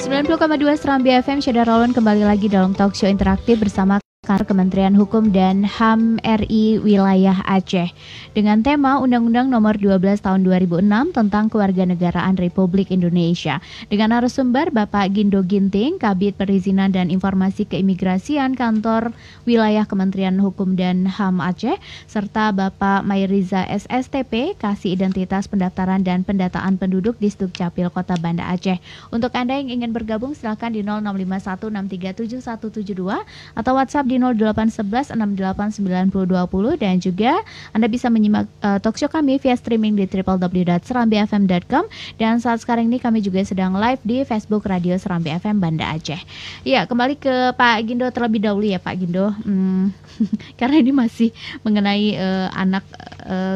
90,2 Serambi FM, Syedar Rolon kembali lagi dalam talk show interaktif bersama Kementerian Hukum dan HAM RI Wilayah Aceh dengan tema Undang-Undang Nomor 12 Tahun 2006 tentang Kewarganegaraan Republik Indonesia dengan narasumber Bapak Gindo Ginting, Kabid Perizinan dan Informasi Keimigrasian Kantor Wilayah Kementerian Hukum dan HAM Aceh serta Bapak Mairiza SSTP, Kasih Identitas Pendaftaran dan Pendataan Penduduk di Sdukcapil Kota Banda Aceh. Untuk Anda yang ingin bergabung silakan di 0651637172 atau WhatsApp di 0811689020 dan juga Anda bisa menyimak talkshow kami via streaming di www.serambifm.com dan saat sekarang ini kami juga sedang live di Facebook Radio Serambi FM Banda Aceh. Ya, kembali ke Pak Gindo terlebih dahulu ya Pak Gindo, karena ini masih mengenai anak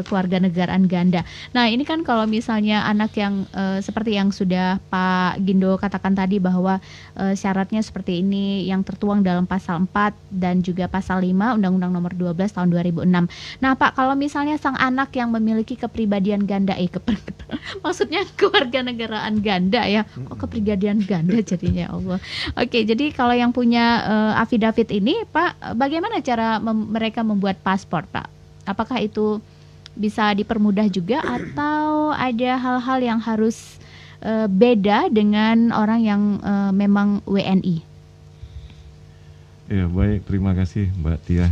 kewarganegaraan ganda. Nah ini kan kalau misalnya anak yang seperti yang sudah Pak Gindo katakan tadi bahwa syaratnya seperti ini yang tertuang dalam pasal 4 dan juga pasal 5 Undang-Undang Nomor 12 Tahun 2006. Nah Pak, kalau misalnya sang anak yang memiliki kepribadian ganda, maksudnya kewarganegaraan ganda ya, kok kepribadian ganda jadinya, ya Allah. Oke, jadi kalau yang punya affidavit ini Pak, bagaimana cara mereka membuat paspor Pak? Apakah itu bisa dipermudah juga atau ada hal-hal yang harus beda dengan orang yang memang WNI? Ya baik, terima kasih Mbak Tia.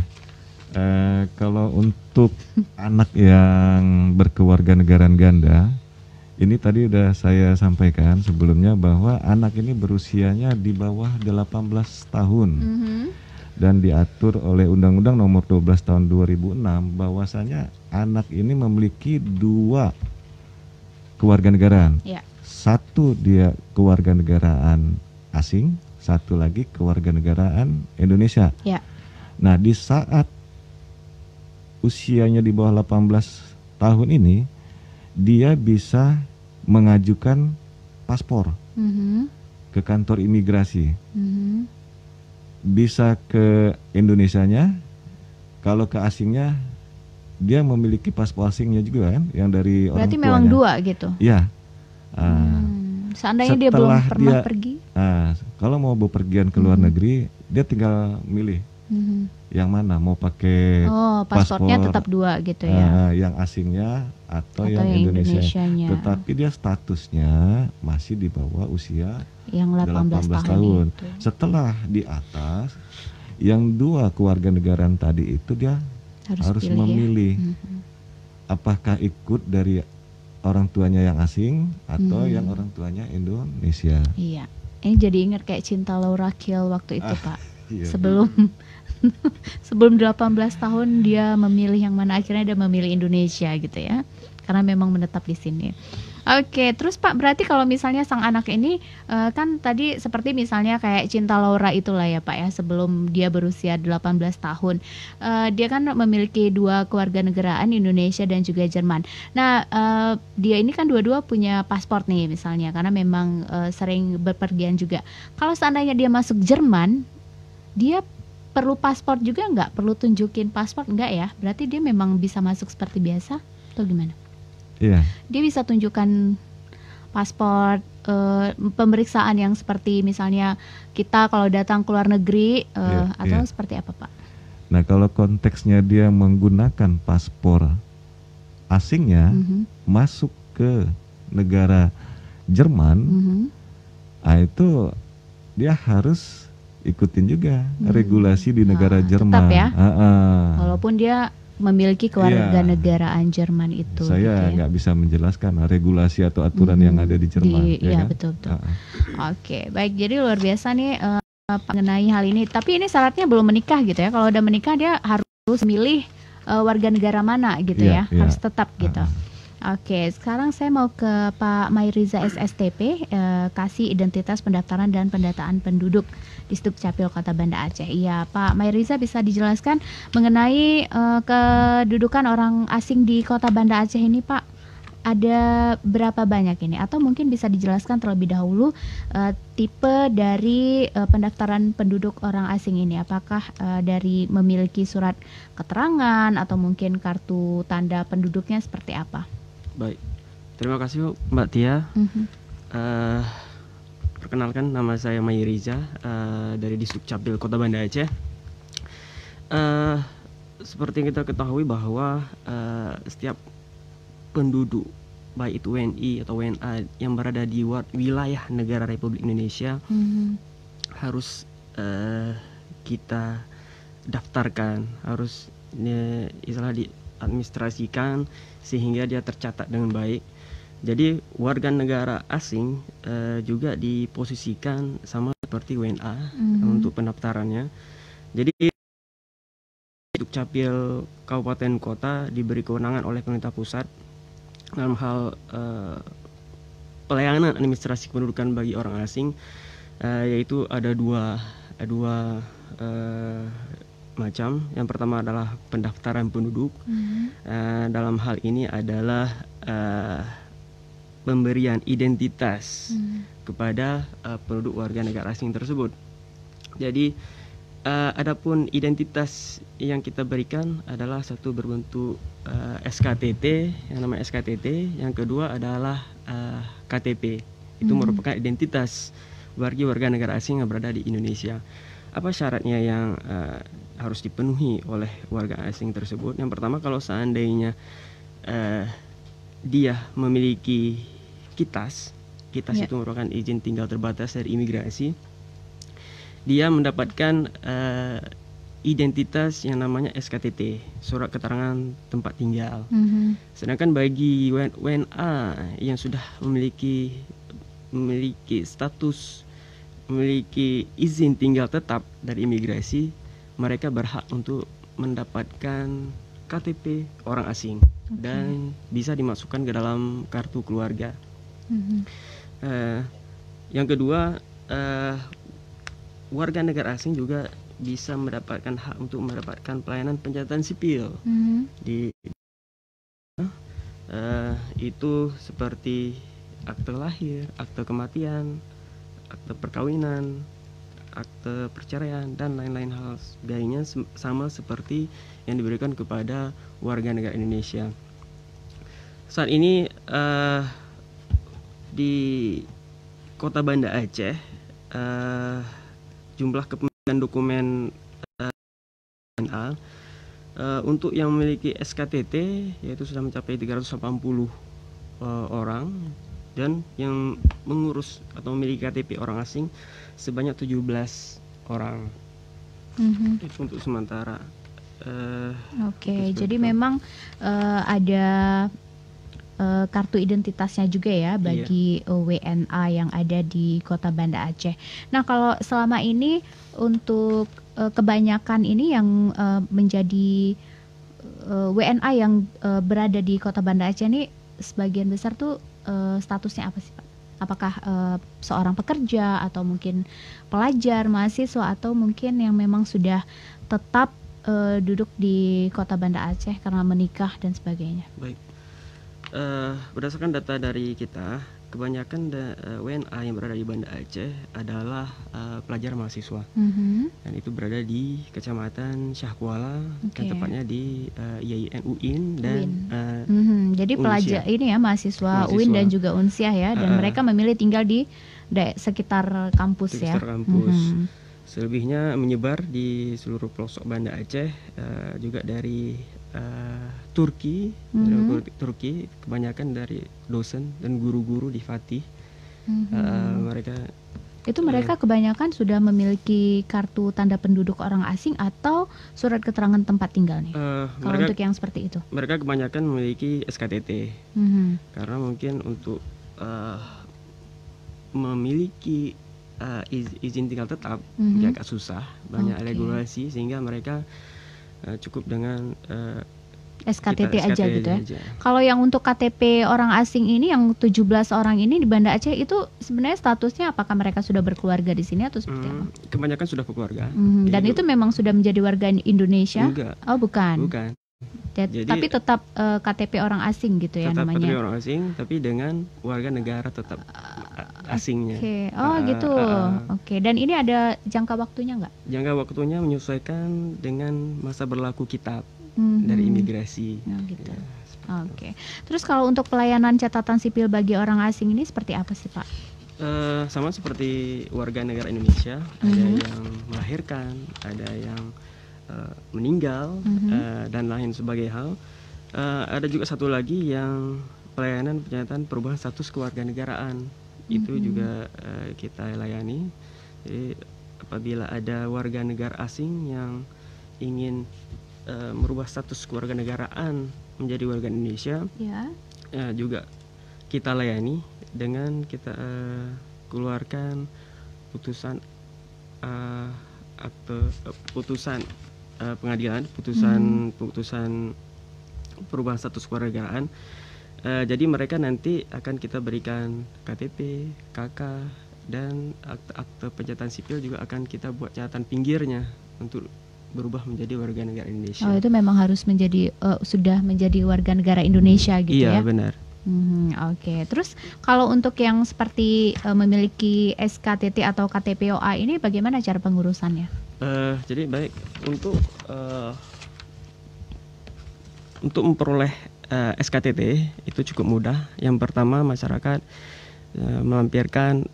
Kalau untuk anak yang berkewarganegaraan ganda, ini tadi udah saya sampaikan sebelumnya bahwa anak ini berusianya di bawah 18 tahun dan diatur oleh Undang-Undang Nomor 12 Tahun 2006 bahwasanya anak ini memiliki dua kewarganegaraan. Ya. Satu dia kewarganegaraan asing, satu lagi kewarganegaraan Indonesia. Ya. Nah, di saat usianya di bawah 18 tahun ini, dia bisa mengajukan paspor ke kantor imigrasi. Bisa ke Indonesianya, kalau ke asingnya dia memiliki paspor asingnya juga kan, yang dari orang tuanya. Berarti memang dua gitu? Ya. Seandainya dia belum pernah pergi? Kalau mau bepergian ke luar negeri, dia tinggal milih yang mana, mau pakai paspornya tetap dua gitu ya? Yang asingnya atau yang Indonesianya. Tetapi dia statusnya masih di bawah usia yang 18 tahun. Setelah di atas, yang dua kewarganegaraan tadi itu dia harus memilih apakah ikut dari orang tuanya yang asing atau yang orang tuanya Indonesia. Iya, ini jadi ingat kayak Cinta Laura Kiel waktu itu Pak. Iya, sebelum 18 tahun dia memilih yang mana, akhirnya dia memilih Indonesia gitu ya, karena memang menetap di sini. Oke, terus Pak, berarti kalau misalnya sang anak ini kan tadi seperti misalnya kayak Cinta Laura itulah ya Pak ya, sebelum dia berusia 18 tahun. Dia kan memiliki dua kewarganegaraan, Indonesia dan juga Jerman. Nah, dia ini kan dua-dua punya paspor nih misalnya, karena memang sering berpergian juga. Kalau seandainya dia masuk Jerman, dia perlu paspor juga nggak? Perlu tunjukin paspor nggak ya? Berarti dia memang bisa masuk seperti biasa atau gimana? Iya. Dia bisa tunjukkan paspor, pemeriksaan yang seperti misalnya kita kalau datang ke luar negeri atau seperti apa Pak? Nah kalau konteksnya dia menggunakan paspor asingnya masuk ke negara Jerman, itu dia harus ikutin juga regulasi di negara Jerman. Tetap ya, walaupun dia memiliki kewarganegaraan Jerman itu. Saya nggak bisa menjelaskan regulasi atau aturan yang ada di Jerman. Iya kan? Betul. Oke, baik. Jadi luar biasa nih mengenai hal ini. Tapi ini syaratnya belum menikah gitu ya. Kalau udah menikah dia harus milih warga negara mana gitu ya. Harus tetap gitu. Oke, sekarang saya mau ke Pak Mairiza SSTP, Kasih Identitas Pendaftaran dan Pendataan Penduduk di Sdukcapil Kota Banda Aceh. Iya, Pak Mairiza bisa dijelaskan mengenai kedudukan orang asing di Kota Banda Aceh ini, Pak? Ada berapa banyak ini? Atau mungkin bisa dijelaskan terlebih dahulu tipe dari pendaftaran penduduk orang asing ini. Apakah dari memiliki surat keterangan atau mungkin kartu tanda penduduknya seperti apa? Baik, terima kasih Mbak Tia. Perkenalkan, nama saya Mai Riza dari Disdukcapil Kota Banda Aceh. Seperti yang kita ketahui bahwa setiap penduduk, baik itu WNI atau WNA yang berada di wilayah negara Republik Indonesia, harus kita daftarkan, harus istilah diadministrasikan sehingga dia tercatat dengan baik. Jadi warga negara asing juga diposisikan sama seperti WNA untuk pendaftarannya. Jadi Dukcapil Kabupaten Kota diberi kewenangan oleh pemerintah pusat dalam hal pelayanan administrasi kependudukan bagi orang asing, yaitu ada dua macam. Yang pertama adalah pendaftaran penduduk. Dalam hal ini adalah pemberian identitas kepada penduduk warga negara asing tersebut. Jadi adapun identitas yang kita berikan adalah satu berbentuk SKTT, yang namanya SKTT. Yang kedua adalah KTP. Itu merupakan identitas bagi warga negara asing yang berada di Indonesia. Apa syaratnya yang harus dipenuhi oleh warga asing tersebut? Yang pertama, kalau seandainya dia memiliki kitas itu merupakan izin tinggal terbatas dari imigrasi, dia mendapatkan identitas yang namanya SKTT, surat keterangan tempat tinggal. Sedangkan bagi WNA yang sudah memiliki status, memiliki izin tinggal tetap dari imigrasi, mereka berhak untuk mendapatkan KTP orang asing dan bisa dimasukkan ke dalam kartu keluarga. Yang kedua, warga negara asing juga bisa mendapatkan hak untuk mendapatkan pelayanan pencatatan sipil di itu seperti akte lahir, akte kematian, akte perkawinan, akte perceraian, dan lain-lain hal sebagainya, sama seperti yang diberikan kepada warga negara Indonesia. Saat ini di Kota Banda Aceh jumlah kepemilikan dokumen WNA untuk yang memiliki SKTT yaitu sudah mencapai 380 orang, dan yang mengurus atau memiliki KTP orang asing sebanyak 17 orang. Itu untuk sementara. Jadi memang ada kartu identitasnya juga ya bagi WNA yang ada di Kota Banda Aceh. Nah, kalau selama ini untuk kebanyakan ini yang menjadi WNA yang berada di Kota Banda Aceh ini, sebagian besar tuh statusnya apa sih, Pak? Apakah seorang pekerja atau mungkin pelajar, mahasiswa, atau mungkin yang memang sudah tetap duduk di Kota Banda Aceh karena menikah dan sebagainya? Baik. Berdasarkan data dari kita, kebanyakan WNA yang berada di Banda Aceh adalah pelajar mahasiswa, dan itu berada di Kecamatan Syahkuala, yang tepatnya di IAIN UIN dan jadi pelajar ini ya, mahasiswa UIN dan juga Unsiah ya, dan mereka memilih tinggal di sekitar kampus ya. Selebihnya menyebar di seluruh pelosok Banda Aceh, juga dari Turki, Turki, kebanyakan dari dosen dan guru-guru di Fatih. Mereka kebanyakan sudah memiliki kartu tanda penduduk orang asing atau surat keterangan tempat tinggal nih. Kalau untuk yang seperti itu, mereka kebanyakan memiliki SKTT, karena mungkin untuk memiliki izin tinggal tetap agak susah, banyak regulasi, sehingga mereka cukup dengan SKTT aja gitu ya. Kalau yang untuk KTP orang asing ini, yang 17 orang ini di Banda Aceh, itu sebenarnya statusnya apakah mereka sudah berkeluarga di sini atau seperti apa? Kebanyakan sudah berkeluarga. Dan itu memang sudah menjadi warga Indonesia? Enggak. Oh, bukan. Jadi, tapi tetap KTP orang asing gitu ya namanya. Tetap KTP orang asing, tapi dengan warga negara tetap asingnya. Gitu. Dan ini ada jangka waktunya nggak? Jangka waktunya menyesuaikan dengan masa berlaku kitab dari imigrasi. Gitu. Terus kalau untuk pelayanan catatan sipil bagi orang asing ini seperti apa sih, Pak? Sama seperti warga negara Indonesia, ada yang melahirkan, ada yang meninggal, dan lain sebagai hal. Ada juga satu lagi yang pelayanan penyataan perubahan status kewarganegaraan. Itu juga kita layani. Jadi apabila ada warga negara asing yang ingin merubah status kewarganegaraan menjadi warga Indonesia, juga kita layani dengan kita keluarkan putusan putusan pengadilan, putusan perubahan status kewarganegaraan. Jadi mereka nanti akan kita berikan KTP, KK, dan akte pencatatan sipil juga akan kita buat catatan pinggirnya untuk berubah menjadi warga negara Indonesia. Oh, itu memang harus menjadi sudah menjadi warga negara Indonesia gitu ya? Iya, benar. Oke. Terus kalau untuk yang seperti memiliki SKTT atau KTPOA ini bagaimana cara pengurusannya? Jadi baik untuk memperoleh SKTT itu cukup mudah. Yang pertama masyarakat melampirkan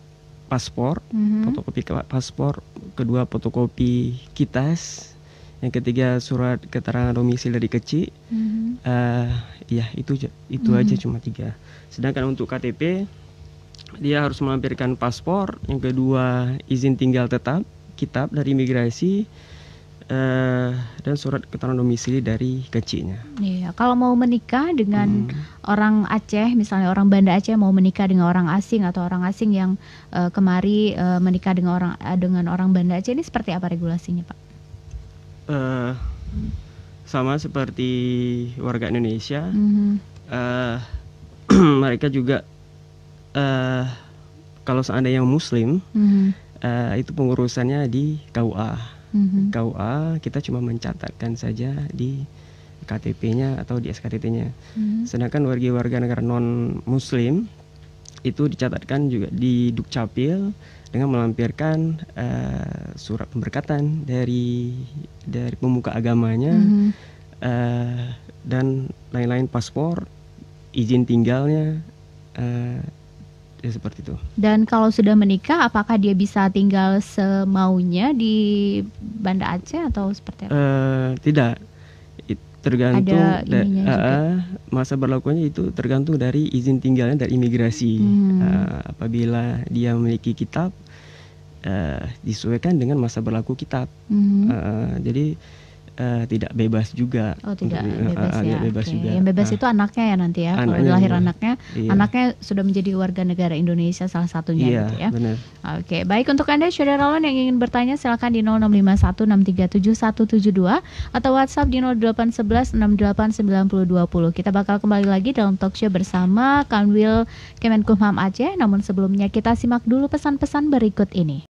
paspor, fotokopi paspor, kedua fotokopi KITAS, yang ketiga surat keterangan domisili dari kecil. Ya itu aja, cuma 3. Sedangkan untuk KTP dia harus melampirkan paspor, yang kedua izin tinggal tetap, kitab dari imigrasi, dan surat keterangan domisili dari kecilnya. Iya, kalau mau menikah dengan orang Aceh, misalnya orang Banda Aceh mau menikah dengan orang asing atau orang asing yang kemari menikah dengan orang Banda Aceh, ini seperti apa regulasinya, Pak? Sama seperti warga Indonesia, mereka juga kalau seandainya Muslim, itu pengurusannya di KUA. KUA kita cuma mencatatkan saja di KTP-nya atau di SKTT-nya. Sedangkan warga negara non Muslim itu dicatatkan juga di Dukcapil dengan melampirkan surat pemberkatan dari pemuka agamanya, dan lain-lain, paspor, izin tinggalnya. Ya seperti itu. Dan kalau sudah menikah, apakah dia bisa tinggal semaunya di Banda Aceh atau seperti apa? Tidak, tergantung juga. Masa berlakunya itu tergantung dari izin tinggalnya dari imigrasi. Apabila dia memiliki kitab, disesuaikan dengan masa berlaku kitab. Jadi tidak bebas juga. Oh, tidak bebas ya. Bebas juga. Yang bebas itu anaknya ya nanti ya. Kalau lahir anaknya, anaknya sudah menjadi warga negara Indonesia salah satunya gitu ya. Benar. Oke, baik, untuk Anda saudara lawan yang ingin bertanya silakan di 0651637172 atau WhatsApp di 0811689020. Kita bakal kembali lagi dalam talk show bersama Kanwil Kemenkumham Aceh. Namun sebelumnya kita simak dulu pesan-pesan berikut ini.